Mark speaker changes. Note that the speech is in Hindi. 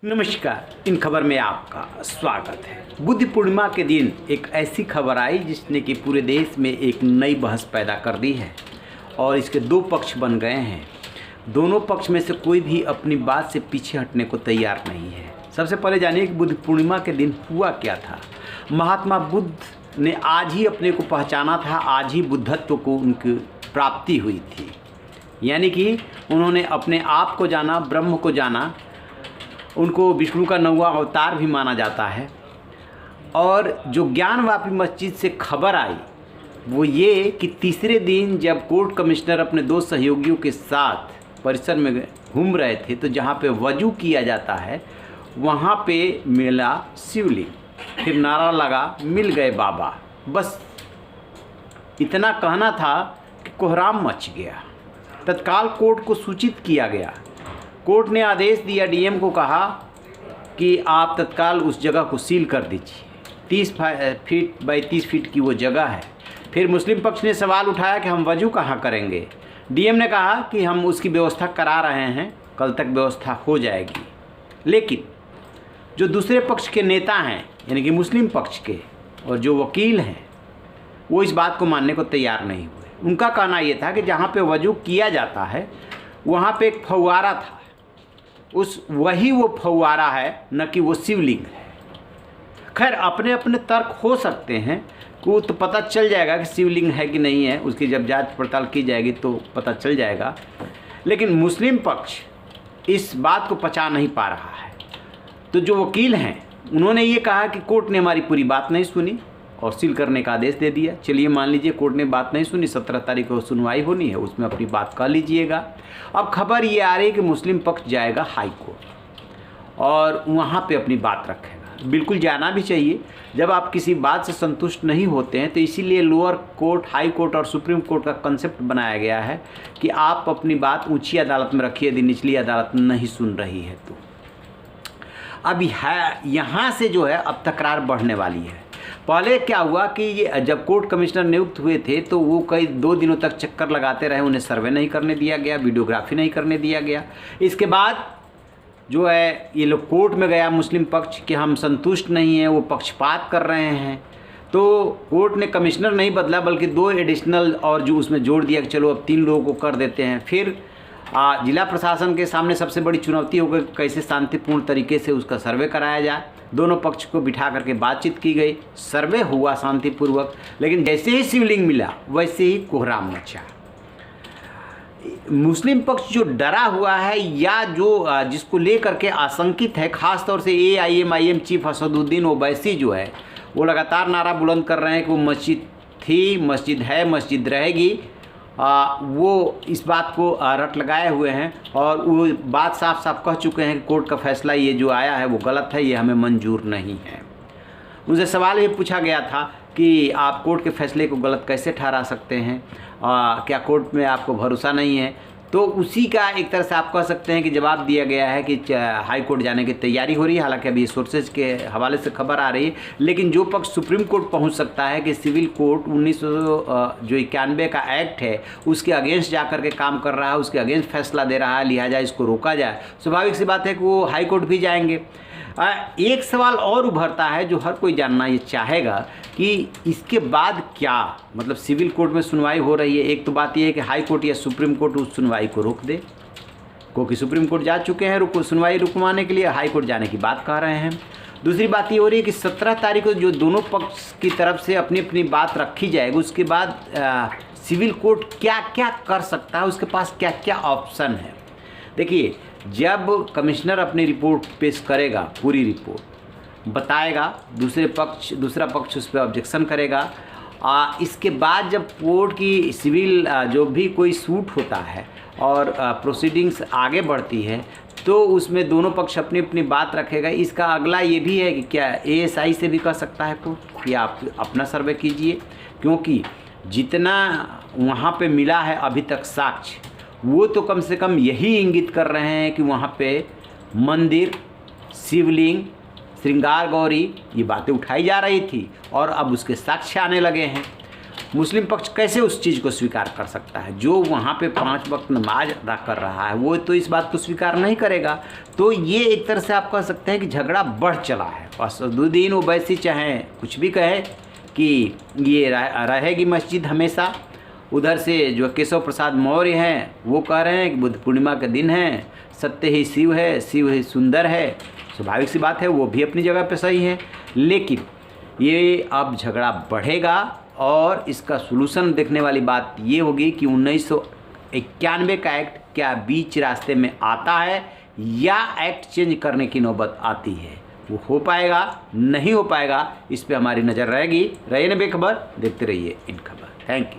Speaker 1: नमस्कार। इन खबर में आपका स्वागत है। बुद्ध पूर्णिमा के दिन एक ऐसी खबर आई जिसने कि पूरे देश में एक नई बहस पैदा कर दी है और इसके दो पक्ष बन गए हैं। दोनों पक्ष में से कोई भी अपनी बात से पीछे हटने को तैयार नहीं है। सबसे पहले जानिए कि बुद्ध पूर्णिमा के दिन हुआ क्या था। महात्मा बुद्ध ने आज ही अपने को पहचाना था, आज ही बुद्धत्व को उनकी प्राप्ति हुई थी, यानी कि उन्होंने अपने आप को जाना, ब्रह्म को जाना। उनको विष्णु का 9वां अवतार भी माना जाता है। और जो ज्ञानवापी मस्जिद से खबर आई वो ये कि तीसरे दिन जब कोर्ट कमिश्नर अपने दो सहयोगियों के साथ परिसर में घूम रहे थे तो जहाँ पे वजू किया जाता है वहाँ पे मिला शिवलिंग। फिर नारा लगा, मिल गए बाबा। बस इतना कहना था कि कोहराम मच गया। तत्काल कोर्ट को सूचित किया गया। कोर्ट ने आदेश दिया, डीएम को कहा कि आप तत्काल उस जगह को सील कर दीजिए। 30 फीट बाई 30 फीट की वो जगह है। फिर मुस्लिम पक्ष ने सवाल उठाया कि हम वजू कहाँ करेंगे। डीएम ने कहा कि हम उसकी व्यवस्था करा रहे हैं, कल तक व्यवस्था हो जाएगी। लेकिन जो दूसरे पक्ष के नेता हैं यानी कि मुस्लिम पक्ष के और जो वकील हैं वो इस बात को मानने को तैयार नहीं हुए। उनका कहना ये था कि जहाँ पे वजू किया जाता है वहाँ पे एक फव्वारा था, वही वो फव्वारा है, न कि वो शिवलिंग है। खैर अपने अपने तर्क हो सकते हैं कि वो तो पता चल जाएगा कि शिवलिंग है कि नहीं है, उसकी जब जांच पड़ताल की जाएगी तो पता चल जाएगा। लेकिन मुस्लिम पक्ष इस बात को पचा नहीं पा रहा है। तो जो वकील हैं उन्होंने ये कहा कि कोर्ट ने हमारी पूरी बात नहीं सुनी और सील करने का आदेश दे दिया। चलिए मान लीजिए कोर्ट ने बात नहीं सुनी, 17 तारीख को सुनवाई होनी है, उसमें अपनी बात कह लीजिएगा। अब खबर ये आ रही है कि मुस्लिम पक्ष जाएगा हाई कोर्ट और वहाँ पे अपनी बात रखेगा। बिल्कुल जाना भी चाहिए। जब आप किसी बात से संतुष्ट नहीं होते हैं तो इसीलिए लोअर कोर्ट, हाई कोर्ट और सुप्रीम कोर्ट का कंसेप्ट बनाया गया है कि आप अपनी बात ऊँची अदालत में रखिए यदि निचली अदालत नहीं सुन रही है तो। अब यहाँ से जो है अब तकरार बढ़ने वाली है। पहले क्या हुआ कि ये जब कोर्ट कमिश्नर नियुक्त हुए थे तो वो कई 2 दिनों तक चक्कर लगाते रहे, उन्हें सर्वे नहीं करने दिया गया, वीडियोग्राफी नहीं करने दिया गया। इसके बाद जो है ये लोग कोर्ट में गया मुस्लिम पक्ष कि हम संतुष्ट नहीं हैं, वो पक्षपात कर रहे हैं। तो कोर्ट ने कमिश्नर नहीं बदला बल्कि 2 एडिशनल और जो उसमें जोड़ दिया कि चलो अब 3 लोगों को कर देते हैं। फिर जिला प्रशासन के सामने सबसे बड़ी चुनौती हो गई कैसे शांतिपूर्ण तरीके से उसका सर्वे कराया जाए। दोनों पक्ष को बिठा करके बातचीत की गई, सर्वे हुआ शांतिपूर्वक। लेकिन जैसे ही शिवलिंग मिला वैसे ही कोहराम मचा। मुस्लिम पक्ष जो डरा हुआ है या जो जिसको लेकर के आशंकित है, ख़ास तौर से AIMIM चीफ असदुद्दीन ओवैसी जो है वो लगातार नारा बुलंद कर रहे हैं कि वो मस्जिद थी, मस्जिद है, मस्जिद रहेगी। वो इस बात को रट लगाए हुए हैं और वो बात साफ साफ कह चुके हैं कि कोर्ट का फैसला ये जो आया है वो गलत है, ये हमें मंजूर नहीं है। उनसे सवाल ये पूछा गया था कि आप कोर्ट के फैसले को गलत कैसे ठहरा सकते हैं, क्या कोर्ट में आपको भरोसा नहीं है। तो उसी का एक तरह से आप कह सकते हैं कि जवाब दिया गया है कि हाई कोर्ट जाने की तैयारी हो रही है। हालांकि अभी सोर्सेज के हवाले से खबर आ रही है, लेकिन जो पक्ष सुप्रीम कोर्ट पहुंच सकता है कि सिविल कोर्ट 1991 का एक्ट है उसके अगेंस्ट जा कर के काम कर रहा है, उसके अगेंस्ट फैसला दे रहा है, लिहाजा इसको रोका जाए। स्वाभाविक सी बात है कि वो हाई कोर्ट भी जाएंगे। एक सवाल और उभरता है जो हर कोई जानना ये चाहेगा कि इसके बाद क्या, मतलब सिविल कोर्ट में सुनवाई हो रही है, एक तो बात यह है कि हाई कोर्ट या सुप्रीम कोर्ट उस सुनवाई को रोक दे, क्योंकि सुप्रीम कोर्ट जा चुके हैं सुनवाई रुकवाने के लिए, हाई कोर्ट जाने की बात कह रहे हैं। दूसरी बात ये हो रही है कि 17 तारीख को जो दोनों पक्ष की तरफ से अपनी अपनी बात रखी जाएगी उसके बाद सिविल कोर्ट क्या क्या कर सकता है, उसके पास क्या क्या ऑप्शन है। देखिए, जब कमिश्नर अपनी रिपोर्ट पेश करेगा, पूरी रिपोर्ट बताएगा, दूसरा पक्ष उस पर ऑब्जेक्शन करेगा। इसके बाद जब कोर्ट की सिविल जो भी कोई सूट होता है और प्रोसीडिंग्स आगे बढ़ती है तो उसमें दोनों पक्ष अपनी अपनी बात रखेगा। इसका अगला ये भी है कि क्या ASI से भी कह सकता है कोर्ट कि आप अपना सर्वे कीजिए, क्योंकि जितना वहाँ पे मिला है अभी तक साक्ष्य वो तो कम से कम यही इंगित कर रहे हैं कि वहाँ पे मंदिर, शिवलिंग, श्रृंगार गौरी ये बातें उठाई जा रही थी और अब उसके साक्ष्य आने लगे हैं। मुस्लिम पक्ष कैसे उस चीज़ को स्वीकार कर सकता है? जो वहाँ पे 5 वक्त नमाज अदा कर रहा है वो तो इस बात को स्वीकार नहीं करेगा। तो ये एक तरह से आप कह सकते हैं कि झगड़ा बढ़ चला है। असदुद्दीन ओवैसी चाहे कुछ भी कहे कि ये रहेगी मस्जिद हमेशा, उधर से जो केशव प्रसाद मौर्य हैं वो कह रहे हैं कि बुद्ध पूर्णिमा के दिन है, सत्य ही शिव है, शिव ही सुंदर है। स्वाभाविक सी बात है, वो भी अपनी जगह पे सही है। लेकिन ये अब झगड़ा बढ़ेगा और इसका सलूशन देखने वाली बात ये होगी कि 1991 का एक्ट क्या बीच रास्ते में आता है या एक्ट चेंज करने की नौबत आती है। वो हो पाएगा नहीं हो पाएगा, इस पे हमारी नज़र रहेगी। रहिए ना बेखबर, देखते रहिए इन खबर। Thank you.